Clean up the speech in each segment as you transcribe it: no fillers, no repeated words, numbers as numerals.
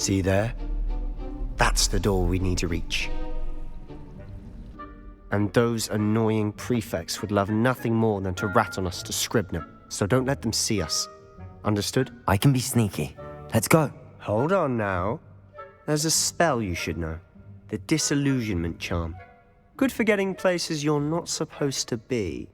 See there? That's the door we need to reach. And those annoying prefects would love nothing more than to rat on us to Scribner, so don't let them see us. Understood? I can be sneaky. Let's go. Hold on now. There's a spell you should know. The Disillusionment Charm. Good for getting places you're not supposed to be.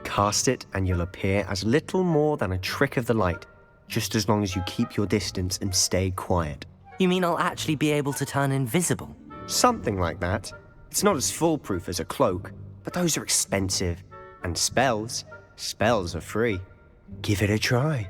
Cast it and you'll appear as little more than a trick of the light, just as long as you keep your distance and stay quiet. You mean I'll actually be able to turn invisible? Something like that. It's not as foolproof as a cloak, but those are expensive. And spells are free. Give it a try.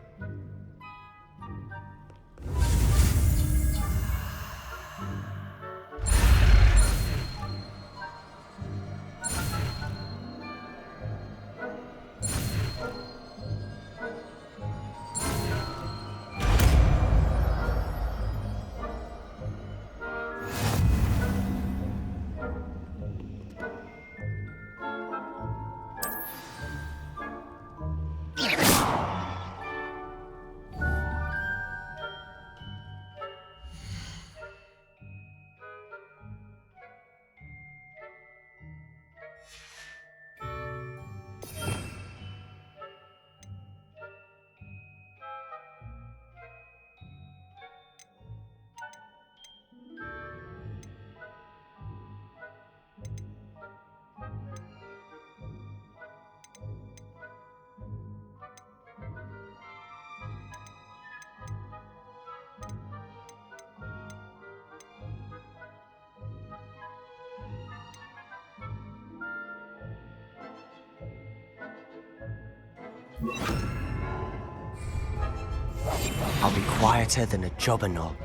I'll be quieter than a jobberknoll.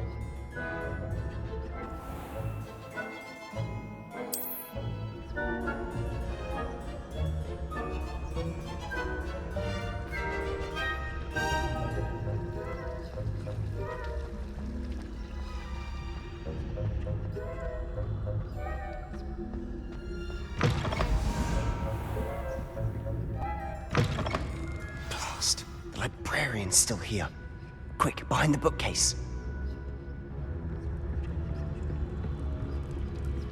Blast! The librarian's still here. Quick, behind the bookcase.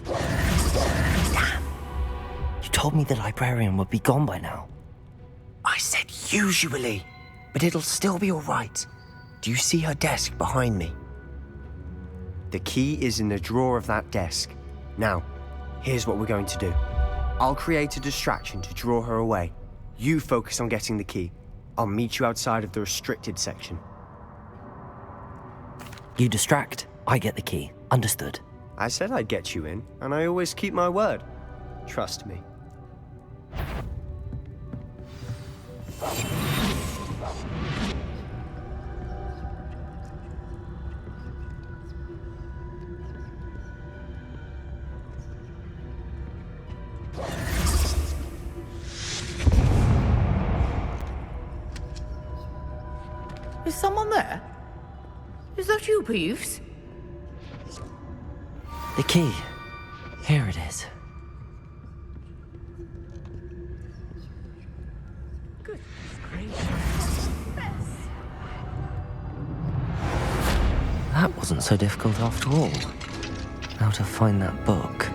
Damn! You told me the librarian would be gone by now. I said usually, but it'll still be all right. Do you see her desk behind me? The key is in the drawer of that desk. Now, here's what we're going to do. I'll create a distraction to draw her away. You focus on getting the key. I'll meet you outside of the restricted section. You distract, I get the key. Understood. I said I'd get you in, and I always keep my word. Trust me. Is someone there? Is that you, Peeves? The key. Here it is. Goodness gracious. That wasn't so difficult after all. How to find that book.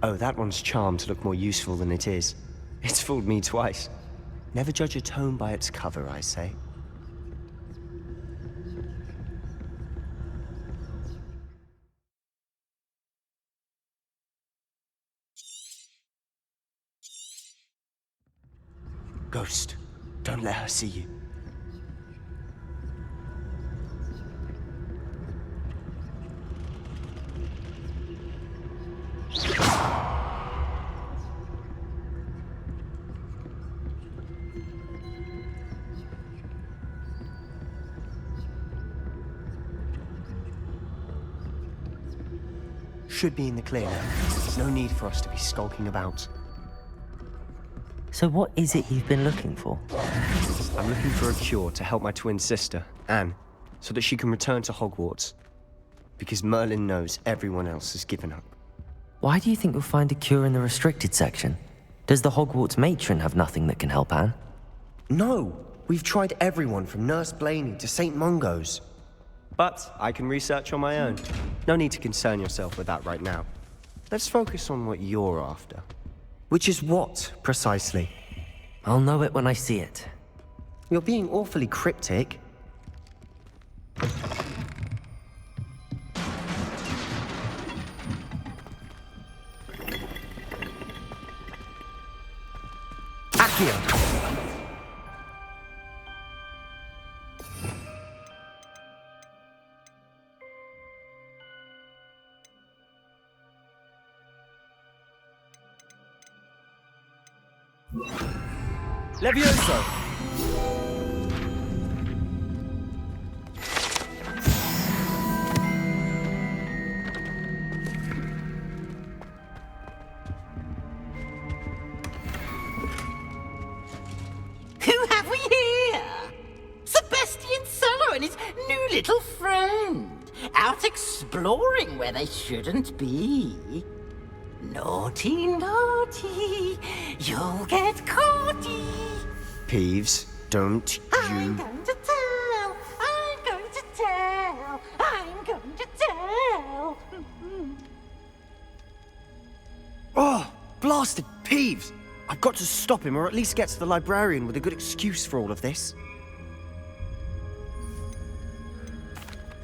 Oh, that one's charmed to look more useful than it is. It's fooled me twice. Never judge a tome by its cover, I say. Ghost, don't let her see you. Should be in the clear now. No need for us to be skulking about. So what is it you've been looking for? I'm looking for a cure to help my twin sister, Anne, so that she can return to Hogwarts. Because Merlin knows everyone else has given up. Why do you think you'll find a cure in the restricted section? Does the Hogwarts matron have nothing that can help Anne? No! We've tried everyone from Nurse Blaney to St. Mungo's. But I can research on my own. No need to concern yourself with that right now. Let's focus on what you're after. Which is what, precisely? I'll know it when I see it. You're being awfully cryptic. Accio! Levioso! Who have we here? Sebastian Solo and his new little friend, out exploring where they shouldn't be. Naughty, naughty, you'll get caughty. Peeves, don't I'm you... going to tell, I'm going to tell, I'm going to tell. Oh, blasted Peeves! I've got to stop him, or at least get to the librarian with a good excuse for all of this.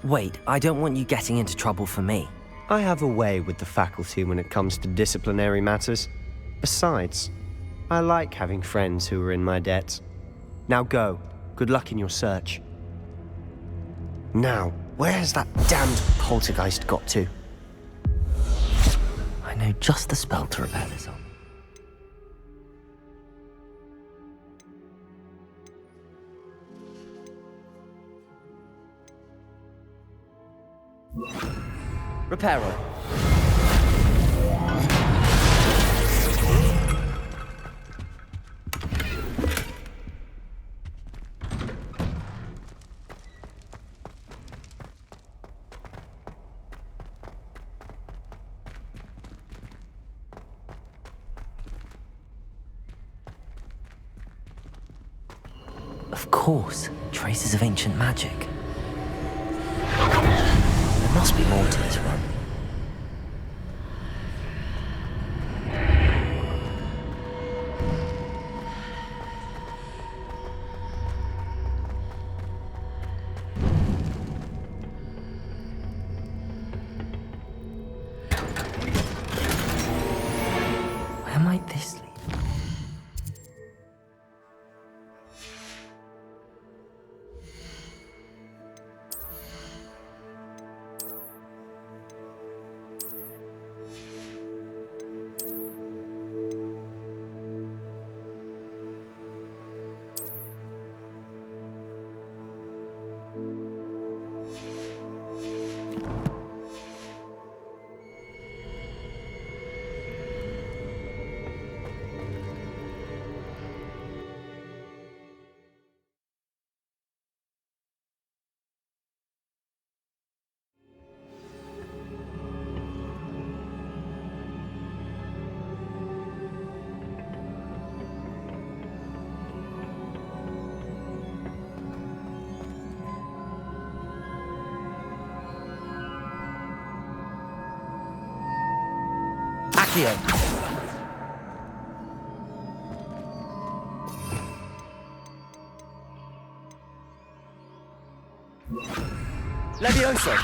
Wait, I don't want you getting into trouble for me. I have a way with the faculty when it comes to disciplinary matters. Besides, I like having friends who are in my debt. Now go. Good luck in your search. Now, where has that damned poltergeist got to? I know just the spell to repair this on. Reparo. Of course, traces of ancient magic. There must be more to this run. Where might this lead? Accio. Levioso!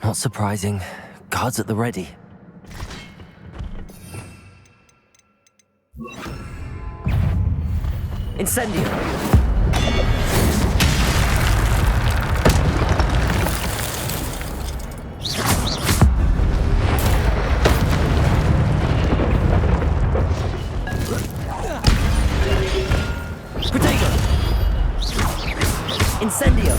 Not surprising. Guards at the ready. Incendio! Protego! Incendio!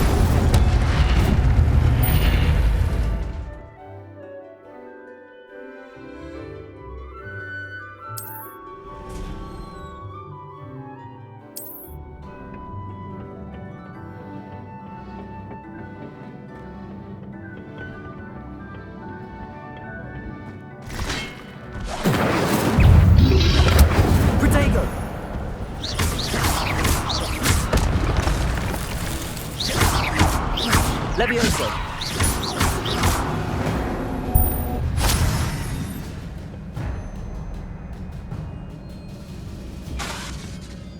Levioso!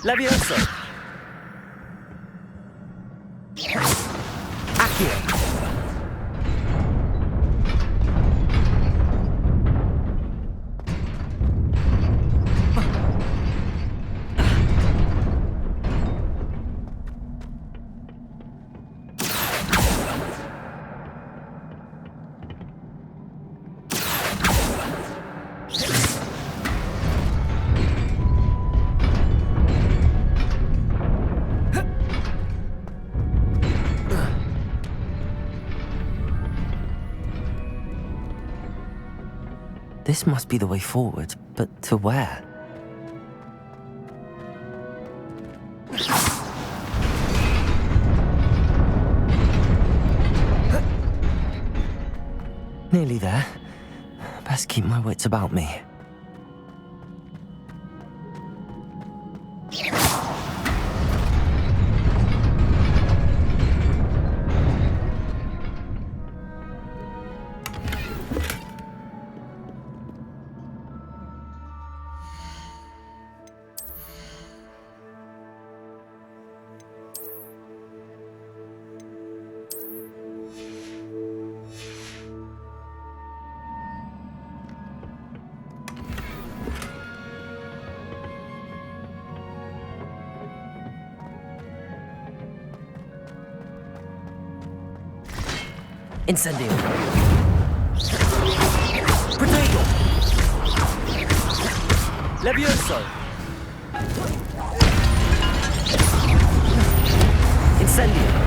Levioso! Accio! This must be the way forward, but to where? Nearly there. Best keep my wits about me. Incendio. Protego. Levioso. Incendio.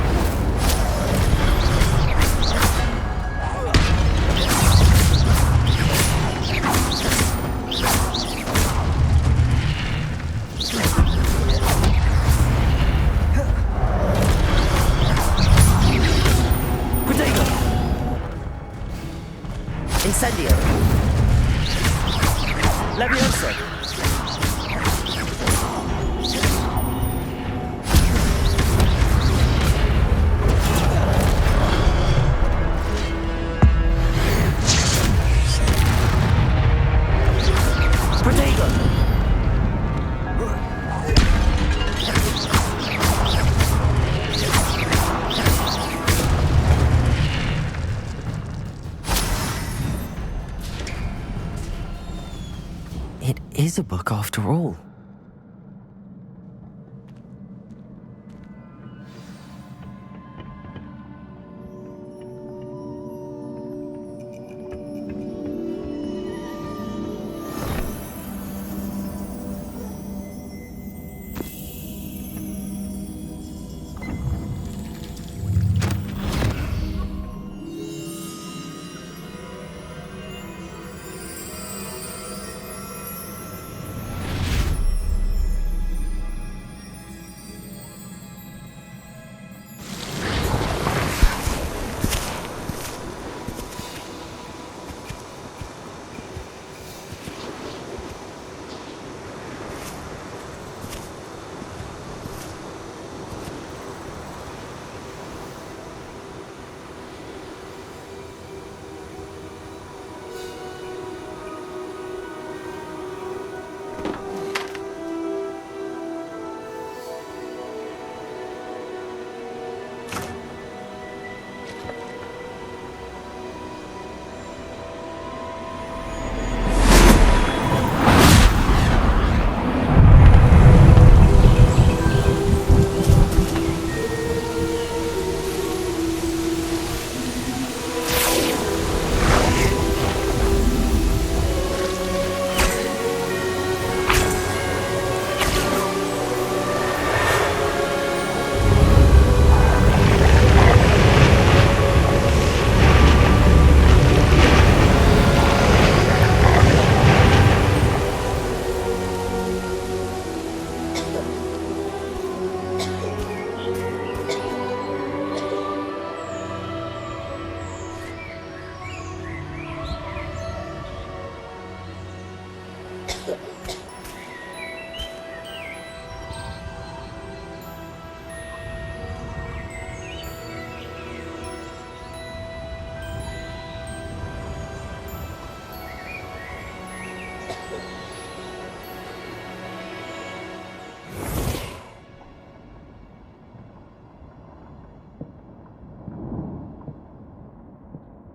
Incendio. Levioso. Protego. It is a book after all.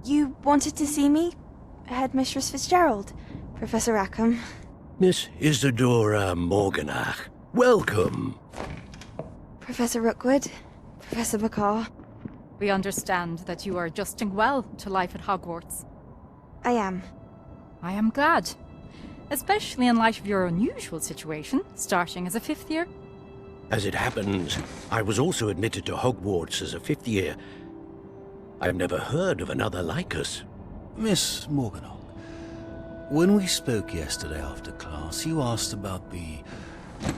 You wanted to see me? Headmistress Fitzgerald, Professor Rackham. Miss Isadora Morganach, welcome. Professor Rookwood, Professor Bakar. We understand that you are adjusting well to life at Hogwarts. I am. I am glad. Especially in light of your unusual situation, starting as a 5th year. As it happens, I was also admitted to Hogwarts as a 5th year. I've never heard of another like us. Miss Morganach, when we spoke yesterday after class, you asked about the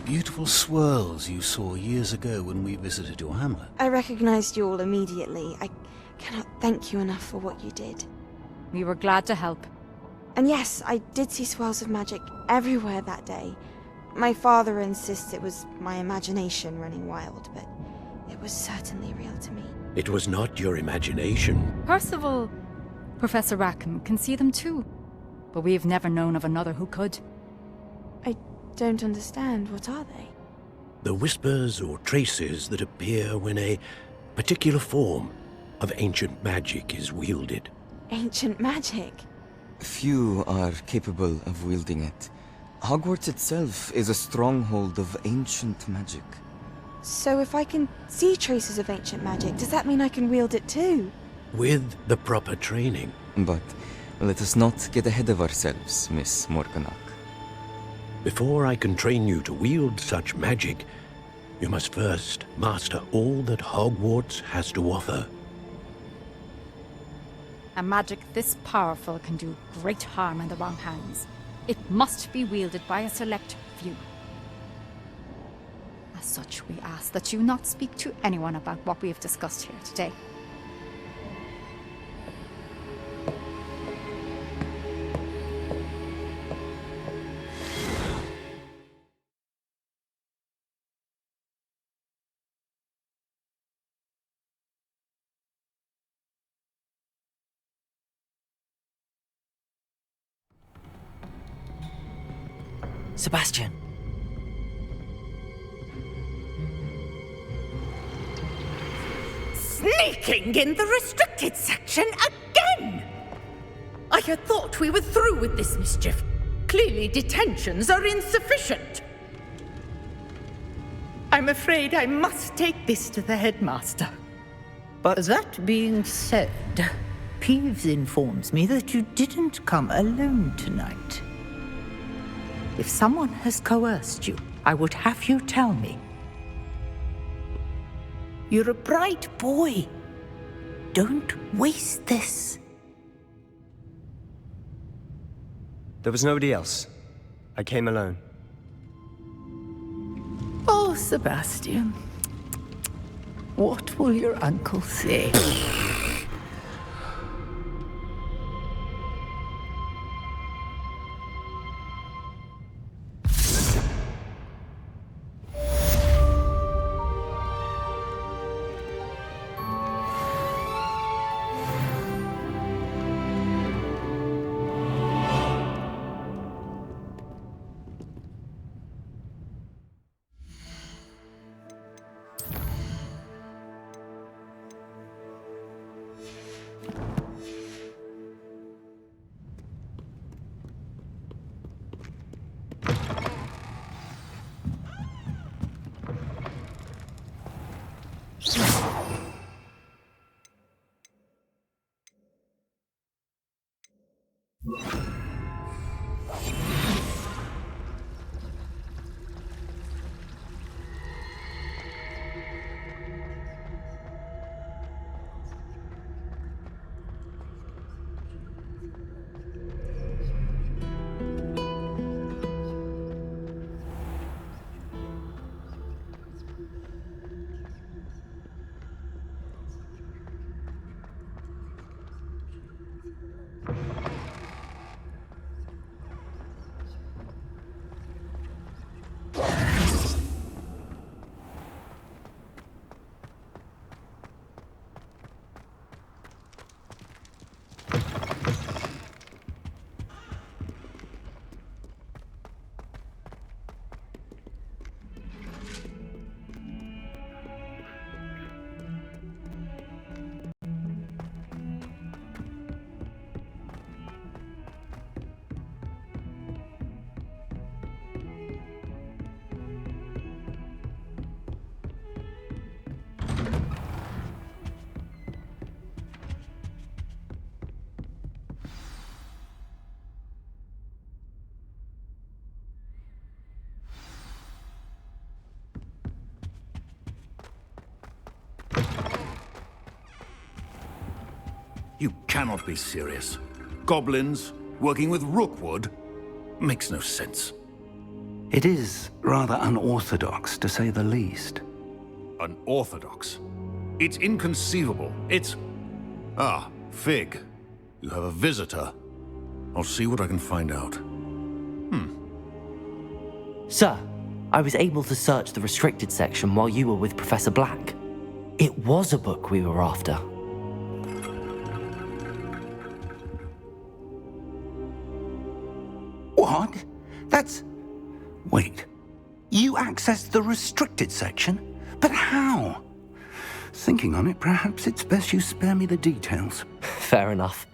beautiful swirls you saw years ago when we visited your hamlet. I recognized you all immediately. I cannot thank you enough for what you did. We were glad to help. And yes, I did see swirls of magic everywhere that day. My father insists it was my imagination running wild, but it was certainly real to me. It was not your imagination. Percival, Professor Rackham can see them too. But we've never known of another who could. I don't understand. What are they? The whispers or traces that appear when a particular form of ancient magic is wielded. Ancient magic? Few are capable of wielding it. Hogwarts itself is a stronghold of ancient magic. So if I can see traces of ancient magic, does that mean I can wield it too? With the proper training. But let us not get ahead of ourselves, Miss Morganach. Before I can train you to wield such magic, you must first master all that Hogwarts has to offer. A magic this powerful can do great harm in the wrong hands. It must be wielded by a select few. As such, we ask that you not speak to anyone about what we have discussed here today. Sebastian! Sneaking in the restricted section again! I had thought we were through with this mischief. Clearly detentions are insufficient. I'm afraid I must take this to the headmaster. But That being said, Peeves informs me that you didn't come alone tonight. If someone has coerced you, I would have you tell me. You're a bright boy. Don't waste this. there was nobody else. I came alone. Oh, Sebastian. What will your uncle say? You cannot be serious. Goblins working with Rookwood? Makes no sense. It is rather unorthodox, to say the least. Unorthodox? It's inconceivable. It's... Ah, Fig. You have a visitor. I'll see what I can find out. Sir, I was able to search the restricted section while you were with Professor Black. It was a book we were after. What? That's... Wait. You accessed the restricted section? But how? Thinking on it, perhaps it's best you spare me the details. Fair enough.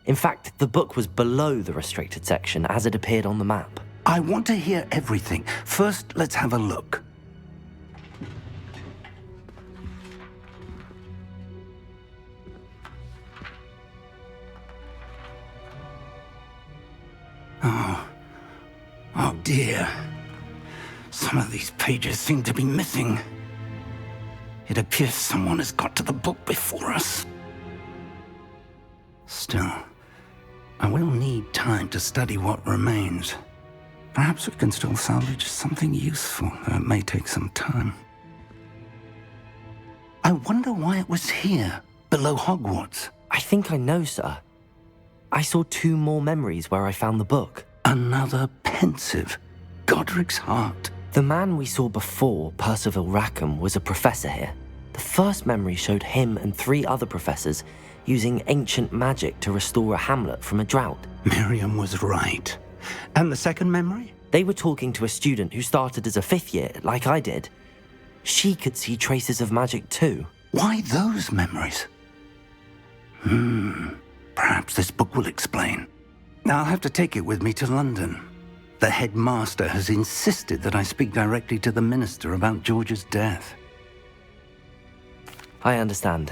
In fact, the book was below the restricted section as it appeared on the map. I want to hear everything. First, let's have a look. Oh dear. Some of these pages seem to be missing. It appears someone has got to the book before us. Still, I will need time to study what remains. Perhaps we can still salvage something useful, though it may take some time. I wonder why it was here, below Hogwarts. I think I know, sir. I saw 2 more memories where I found the book. Another pensive. Godric's heart. The man we saw before, Percival Rackham, was a professor here. The first memory showed him and 3 other professors using ancient magic to restore a hamlet from a drought. Miriam was right. And the second memory? They were talking to a student who started as a 5th year, like I did. She could see traces of magic too. Why those memories? Perhaps this book will explain. I'll have to take it with me to London. The headmaster has insisted that I speak directly to the minister about George's death. I understand.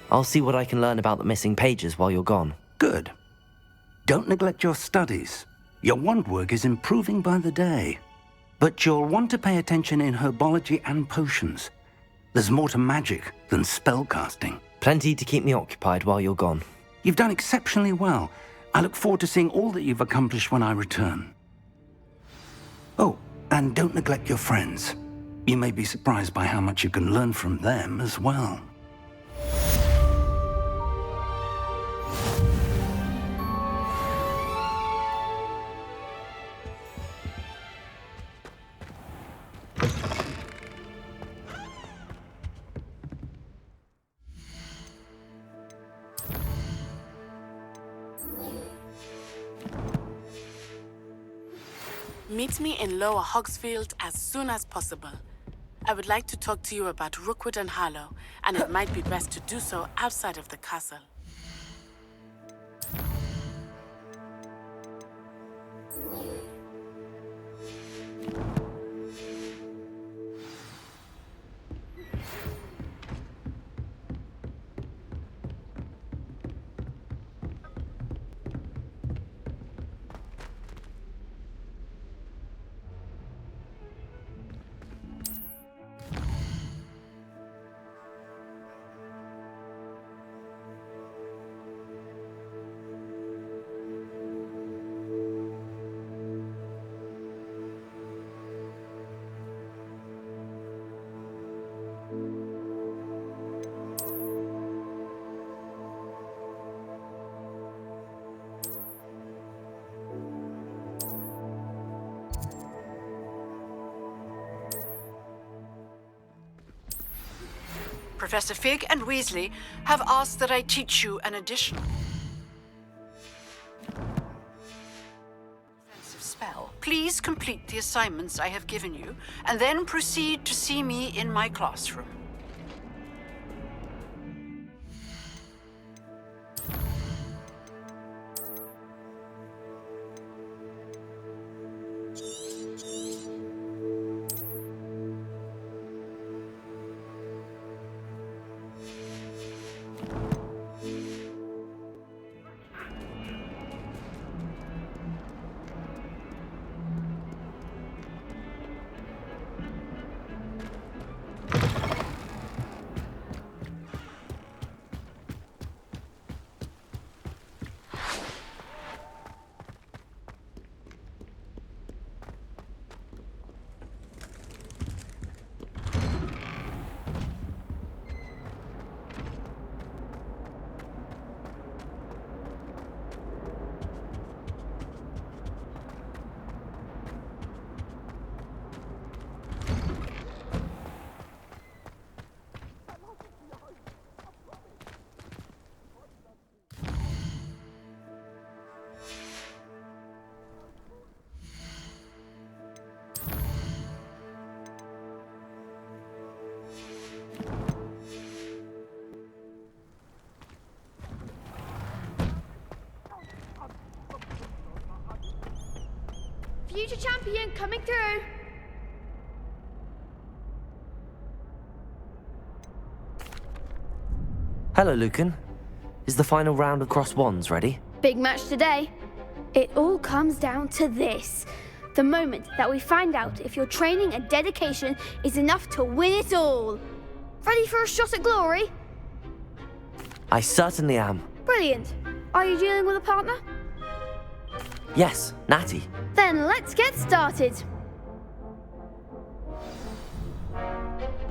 I'll see what I can learn about the missing pages while you're gone. Good. Don't neglect your studies. Your wand work is improving by the day. But you'll want to pay attention in herbology and potions. There's more to magic than spellcasting. Plenty to keep me occupied while you're gone. You've done exceptionally well. I look forward to seeing all that you've accomplished when I return. Oh, and don't neglect your friends. You may be surprised by how much you can learn from them as well. Meet me in Lower Hogsfield as soon as possible. I would like to talk to you about Rookwood and Harlow, and it might be best to do so outside of the castle. Professor Fig and Weasley have asked that I teach you an additional defensive spell. Please complete the assignments I have given you, and then proceed to see me in my classroom. Future champion coming through. Hello, Lucan. Is the final round of Cross Wands ready? Big match today. It all comes down to this. The moment that we find out if your training and dedication is enough to win it all. Ready for a shot at glory? I certainly am. Brilliant. Are you dealing with a partner? Yes, Natty. Then let's get started.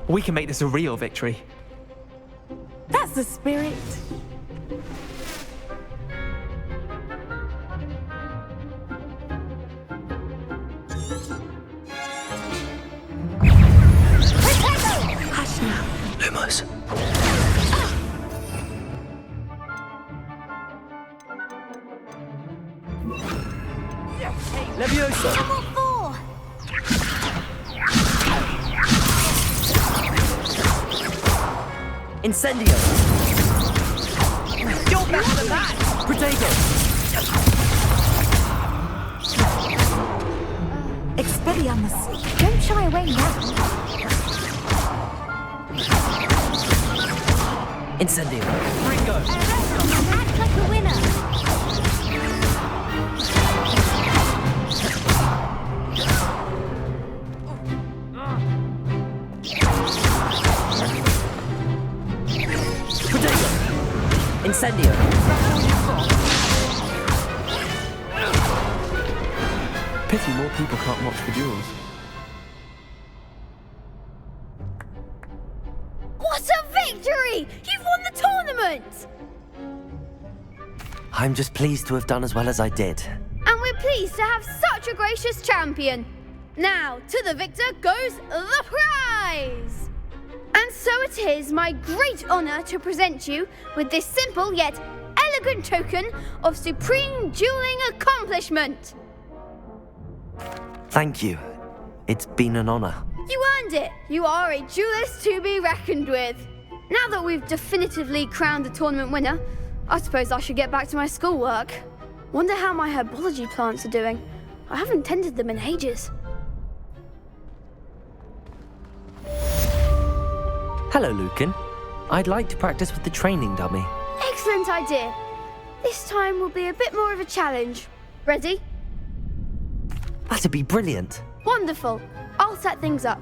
We can make this a real victory. That's the spirit. Hush now. Lumos. Leviosa! Level 4! Incendio! You're better than that! Potato! Expelliarmus. Don't shy away now. Incendio! Ringo! Act like a winner. Potato! Incendio! Pity more people can't watch the duels. What a victory! You've won the tournament! I'm just pleased to have done as well as I did. And we're pleased to have such a gracious champion. Now, to the victor goes the prize! And so it is my great honor to present you with this simple yet elegant token of supreme dueling accomplishment. Thank you. It's been an honor. You earned it. You are a duelist to be reckoned with. Now that we've definitively crowned the tournament winner, I suppose I should get back to my schoolwork. Wonder how my herbology plants are doing. I haven't tended them in ages. Hello, Lucan. I'd like to practice with the training dummy. Excellent idea. This time will be a bit more of a challenge. Ready? That'd be brilliant. Wonderful. I'll set things up.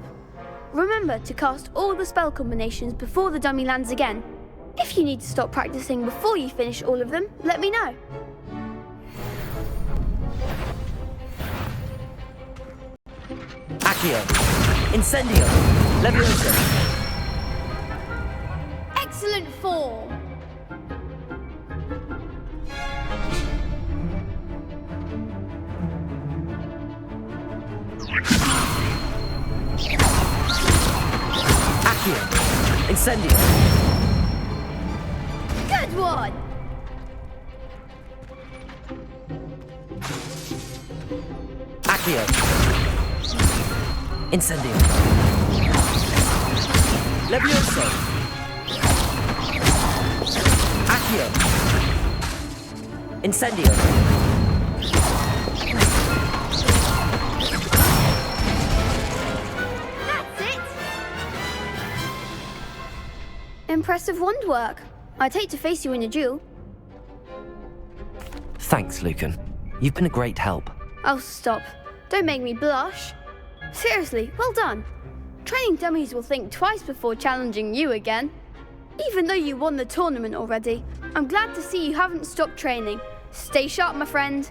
Remember to cast all the spell combinations before the dummy lands again. If you need to stop practicing before you finish all of them, let me know. Accio! Incendio! Leviosa! Excellent form. Accio! Incendio! Good one. Accio! Incendio! Leviosa! Accio! Incendio! That's it. Impressive wand work. I'd hate to face you in a duel. Thanks, Lucan. You've been a great help. Oh, stop. Don't make me blush. Seriously, well done. Training dummies will think twice before challenging you again. Even though you won the tournament already, I'm glad to see you haven't stopped training. Stay sharp, my friend.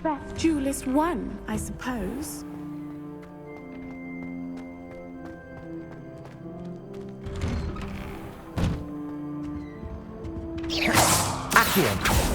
best duelist won, I suppose. Accio!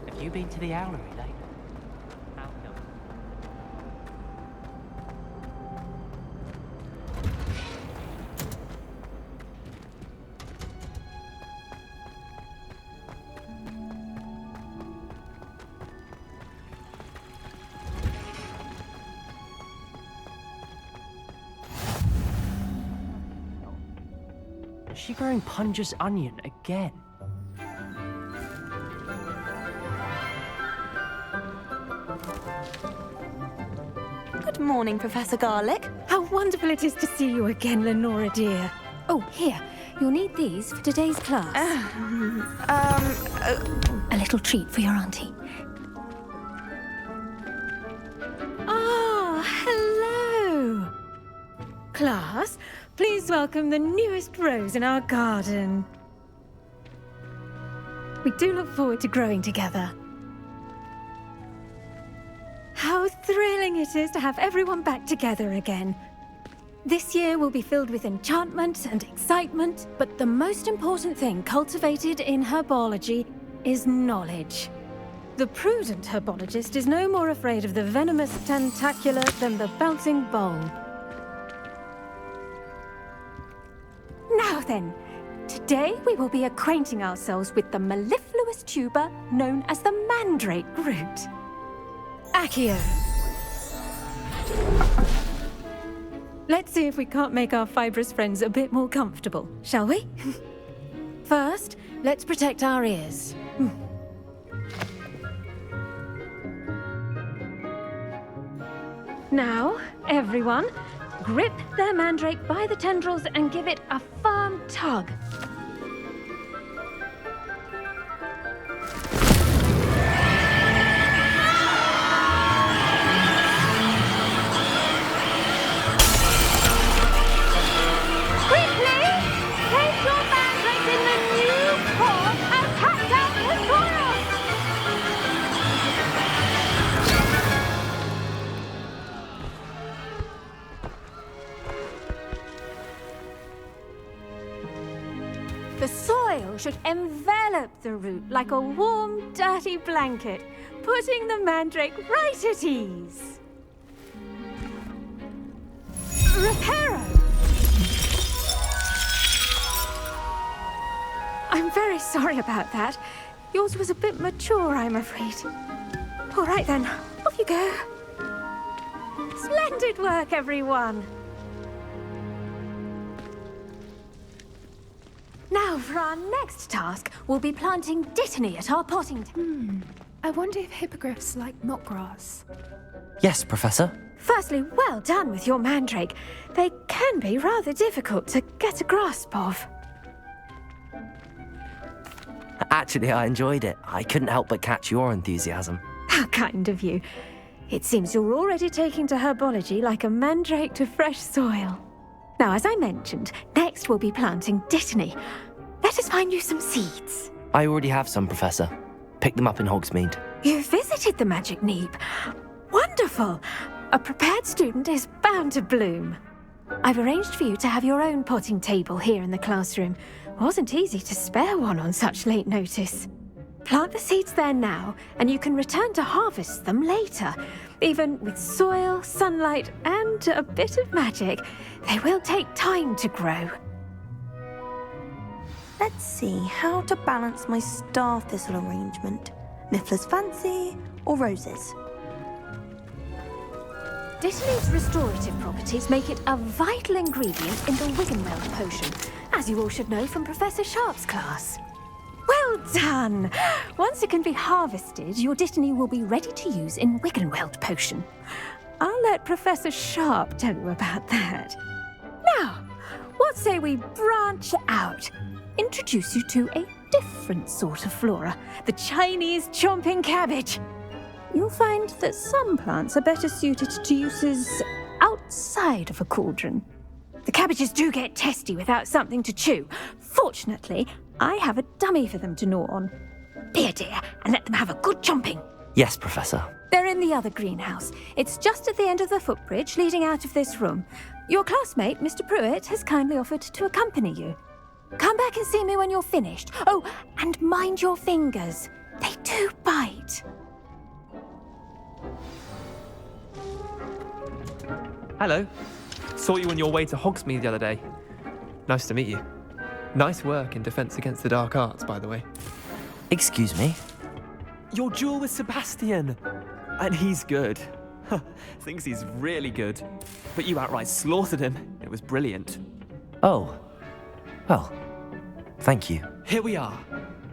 Have you been to the owlery lately? How come? Is she growing Punja's onion again? Good morning, Professor Garlick. How wonderful it is to see you again, Lenora dear. Oh, here. You'll need these for today's class. A little treat for your auntie. Ah, hello. Class, please welcome the newest rose in our garden. We do look forward to growing together. How thrilling it is to have everyone back together again. This year will be filled with enchantment and excitement, but the most important thing cultivated in herbology is knowledge. The prudent herbologist is no more afraid of the venomous tentacula than the bouncing bulb. Now then, today we will be acquainting ourselves with the mellifluous tuber known as the mandrake root. Accio. Let's see if we can't make our fibrous friends a bit more comfortable, shall we? First, let's protect our ears. Now, everyone, grip their mandrake by the tendrils and give it a firm tug. The soil should envelop the root like a warm, dirty blanket, putting the mandrake right at ease. Reparo! I'm very sorry about that. Yours was a bit mature, I'm afraid. All right then, off you go. Splendid work, everyone. Now, for our next task, we'll be planting dittany at our potting. I wonder if hippogriffs like knotgrass. Yes, Professor. Firstly, well done with your mandrake. They can be rather difficult to get a grasp of. Actually, I enjoyed it. I couldn't help but catch your enthusiasm. How kind of you. It seems you're already taking to herbology like a mandrake to fresh soil. Now, as I mentioned, next we'll be planting dittany. Let us find you some seeds. I already have some, Professor. Picked them up in Hogsmeade. You visited the Magic Neep. Wonderful! A prepared student is bound to bloom. I've arranged for you to have your own potting table here in the classroom. Wasn't easy to spare one on such late notice. Plant the seeds there now, and you can return to harvest them later. Even with soil, sunlight, and a bit of magic, they will take time to grow. Let's see how to balance my star thistle arrangement. Niffler's fancy or roses? Dittany's restorative properties make it a vital ingredient in the Wiggenweld potion, as you all should know from Professor Sharp's class. Well done! Once it can be harvested, your Dittany will be ready to use in Wiggenweld potion. I'll let Professor Sharp tell you about that. Now, what say we branch out? Introduce you to a different sort of flora, the Chinese chomping cabbage. You'll find that some plants are better suited to uses outside of a cauldron. The cabbages do get testy without something to chew. Fortunately, I have a dummy for them to gnaw on. Be a dear and let them have a good chomping. Yes, Professor. They're in the other greenhouse. It's just at the end of the footbridge leading out of this room. Your classmate, Mr. Pruitt, has kindly offered to accompany you. Come back and see me when you're finished. Oh, and mind your fingers. They do bite. Hello. Saw you on your way to Hogsmeade the other day. Nice to meet you. Nice work in Defense Against the Dark Arts, by the way. Excuse me? Your duel with Sebastian! And he's good. Thinks he's really good. But you outright slaughtered him. It was brilliant. Oh. Well, thank you. Here we are.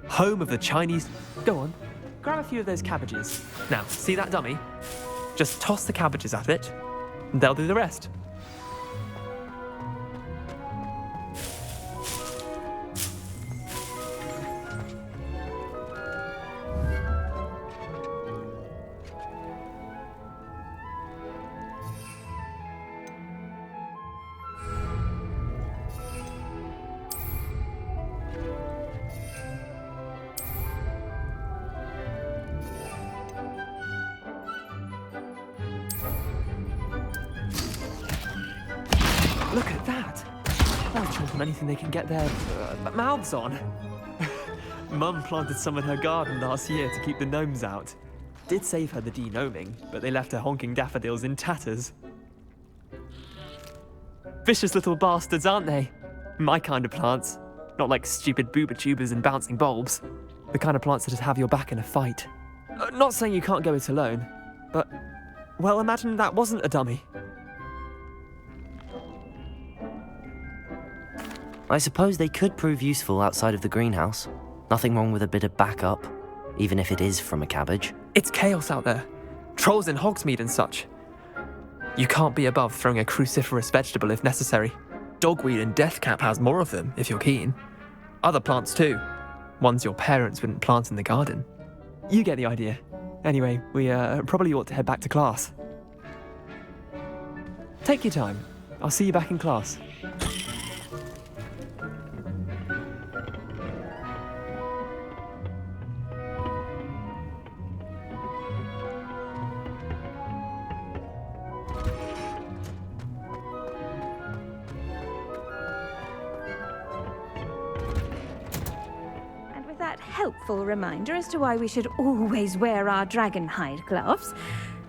Home of the Chinese... Go on. Grab a few of those cabbages. Now, see that dummy? Just toss the cabbages at it, and they'll do the rest. Look at that! They'll chomp on anything they can get their mouths on. Mum planted some in her garden last year to keep the gnomes out. Did save her the de-gnoming, but they left her honking daffodils in tatters. Vicious little bastards, aren't they? My kind of plants. Not like stupid booba tubers and bouncing bulbs. The kind of plants that just have your back in a fight. Not saying you can't go it alone, but... Well, imagine that wasn't a dummy. I suppose they could prove useful outside of the greenhouse. Nothing wrong with a bit of backup, even if it is from a cabbage. It's chaos out there. Trolls in Hogsmeade and such. You can't be above throwing a cruciferous vegetable if necessary. Dogweed and deathcap has more of them, if you're keen. Other plants too. Ones your parents wouldn't plant in the garden. You get the idea. Anyway, we probably ought to head back to class. Take your time. I'll see you back in class. Helpful reminder as to why we should always wear our dragon hide gloves.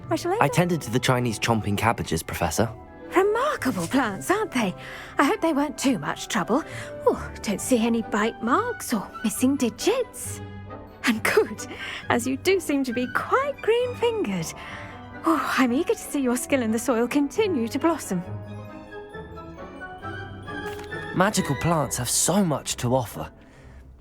I tended to the Chinese chomping cabbages, Professor. Remarkable plants, aren't they? I hope they weren't too much trouble. Oh, don't see any bite marks or missing digits. And good, as you do seem to be quite green-fingered. Oh, I'm eager to see your skill in the soil continue to blossom. Magical plants have so much to offer.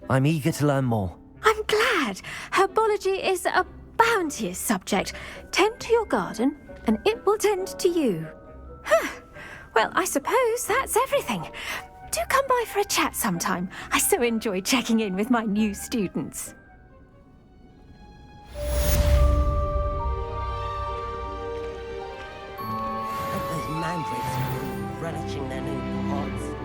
I'm eager to learn more. I'm glad. Herbology is a bounteous subject. Tend to your garden, and it will tend to you. Well, I suppose that's everything. Do come by for a chat sometime. I so enjoy checking in with my new students. Those mandrakes are relishing their new pods.